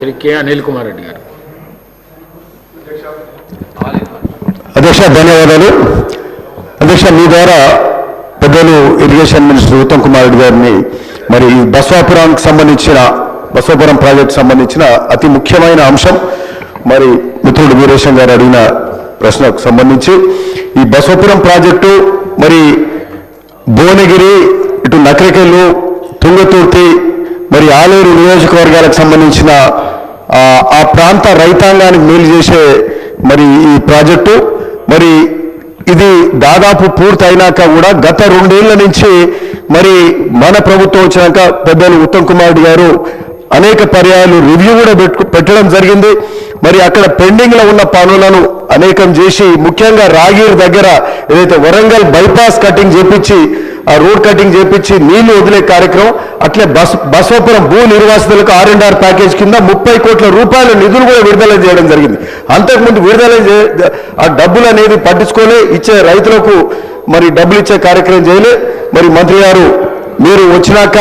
అనిల్ కుమార్ రెడ్డి గారు. అధ్యక్ష ధన్యవాదాలు. అధ్యక్ష మీ ద్వారా పెద్దలు ఇరిగేషన్ మినిస్టర్ ఉత్తమ్ కుమార్ రెడ్డి గారిని మరి బసవాపురానికి సంబంధించిన బసవాపురం ప్రాజెక్టు సంబంధించిన అతి ముఖ్యమైన అంశం మరి మిత్రుడు వీరేశం గారు అడిగిన ప్రశ్నకు సంబంధించి ఈ బసవాపురం ప్రాజెక్టు మరి భువనగిరి ఇటు నకరికల్లు తుంగతుర్తి మరి ఆలేరు నియోజకవర్గాలకు సంబంధించిన ఆ ప్రాంత రైతాంగానికి మేలు చేసే మరి ఈ ప్రాజెక్టు మరి ఇది దాదాపు పూర్తయినాక కూడా గత 2 ఏళ్ల నుంచి మరి మన ప్రభుత్వం వచ్చినాక పెద్దలు ఉత్తమ్ కుమార్ రెడ్డి గారు అనేక పర్యాయాలు రివ్యూ కూడా పెట్టడం జరిగింది. మరి అక్కడ పెండింగ్లో ఉన్న పనులను అనేకం చేసి ముఖ్యంగా రాగిర్ దగ్గర ఏదైతే వరంగల్ బైపాస్ కటింగ్ చేపించి ఆ రోడ్ కటింగ్ చేపించి నీళ్లు వదిలే కార్యక్రమం అట్లే బసవాపురం భూ నిర్వాసితులకు R&R ప్యాకేజ్ కింద 30 కోట్ల రూపాయల నిధులు కూడా విడుదల చేయడం జరిగింది. అంతకుముందు విడుదల ఆ డబ్బులు అనేది పట్టించుకోలే, ఇచ్చే రైతులకు మరి డబ్బులు ఇచ్చే కార్యక్రమం చేయలే. మరి మంత్రి గారు మీరు వచ్చినాక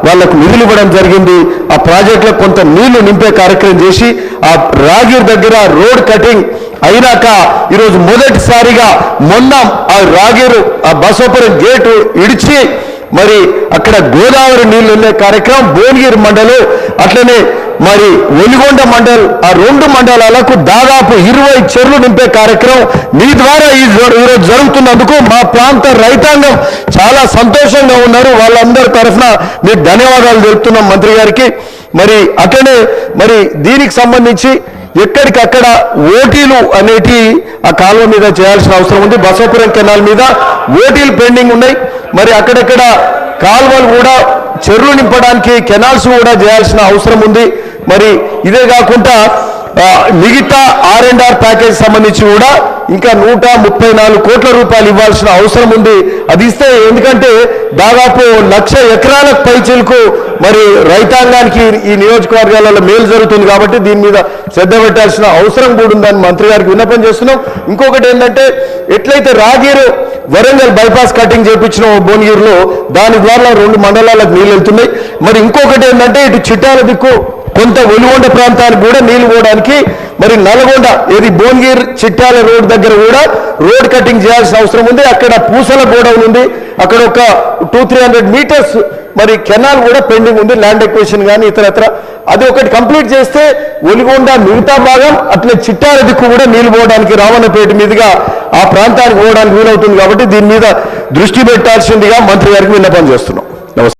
వాళ్లకు నిధులు ఇవ్వడం జరిగింది. ఆ ప్రాజెక్టులో కొంత నీళ్లు నింపే కార్యక్రమం చేసి ఆ రాగిర్ దగ్గర రోడ్ కటింగ్ అయినాక ఈరోజు మొదటిసారిగా మొన్న ఆ రాగిరు ఆ బసవాపురం గేటు ఇడిచి మరి అక్కడ గోదావరి నీళ్లు వెళ్ళే కార్యక్రమం భువనగిరి మండలం అట్లనే మరి ఒలిగొండ మండల్ ఆ 2 మండలాలకు దాదాపు 20 చెర్లు నింపే కార్యక్రమం మీ ద్వారా ఈరోజు జరుగుతున్నందుకు మా ప్రాంత రైతాంగం చాలా సంతోషంగా ఉన్నారు. వాళ్ళందరి తరఫున మీకు ధన్యవాదాలు తెలుపుతున్నాం మంత్రి గారికి. మరి అట్లనే మరి దీనికి సంబంధించి ఎక్కడికక్కడ ఓటీలు అనేటి ఆ కాలువ మీద చేయాల్సిన అవసరం ఉంది. బసవాపురం కెనాల్ మీద ఓటీలు పెండింగ్ ఉన్నాయి. మరి అక్కడక్కడ కాలువలు కూడా చెరువులు నింపడానికి కెనాల్స్ కూడా చేయాల్సిన అవసరం ఉంది. మరి ఇదే కాకుండా మిగతా R&R ప్యాకేజ్ సంబంధించి కూడా ఇంకా 134 కోట్ల రూపాయలు ఇవ్వాల్సిన అవసరం ఉంది. అది ఇస్తే ఎందుకంటే దాదాపు 1,00,000 ఎకరాలకు పైచిలకు మరి రైతాంగానికి ఈ నియోజకవర్గాలలో మేలు జరుగుతుంది కాబట్టి దీని మీద శ్రద్ధ పెట్టాల్సిన అవసరం కూడా ఉందని మంత్రి గారికి విన్నపం చేస్తున్నాం. ఇంకొకటి ఏంటంటే ఎట్లయితే రాగిరు వరంగల్ బైపాస్ కటింగ్ చేయించిన భువనగిరిలో దాని ద్వారా 2 మండలాలకు నీళ్ళు వెళ్తున్నాయి. మరి ఇంకొకటి ఏంటంటే ఇటు చిట్టాల దిక్కు కొంత ఒలిగొండ ప్రాంతానికి కూడా నీళ్లు పోవడానికి మరి నల్గొండ ఏది భువనగిరి చిట్టాల రోడ్ దగ్గర కూడా రోడ్ కటింగ్ చేయాల్సిన అవసరం ఉంది. అక్కడ పూసల గోడౌన్ ఉంది, అక్కడ ఒక 200-300 మీటర్స్ మరి కెనాల్ కూడా పెండింగ్ ఉంది, ల్యాండ్ ఎక్వేషన్ కానీ ఇతరత్ర. అది ఒకటి కంప్లీట్ చేస్తే ఒలిగొండ మిగతా భాగం అట్లే చిట్టాల దిక్కు కూడా నీళ్లు పోవడానికి రావణపేట మీదుగా ఆ ప్రాంతానికి పోవడానికి వీలవుతుంది. కాబట్టి దీని మీద దృష్టి పెట్టాల్సిందిగా మంత్రి గారికి విన్నపం చేస్తున్నాం.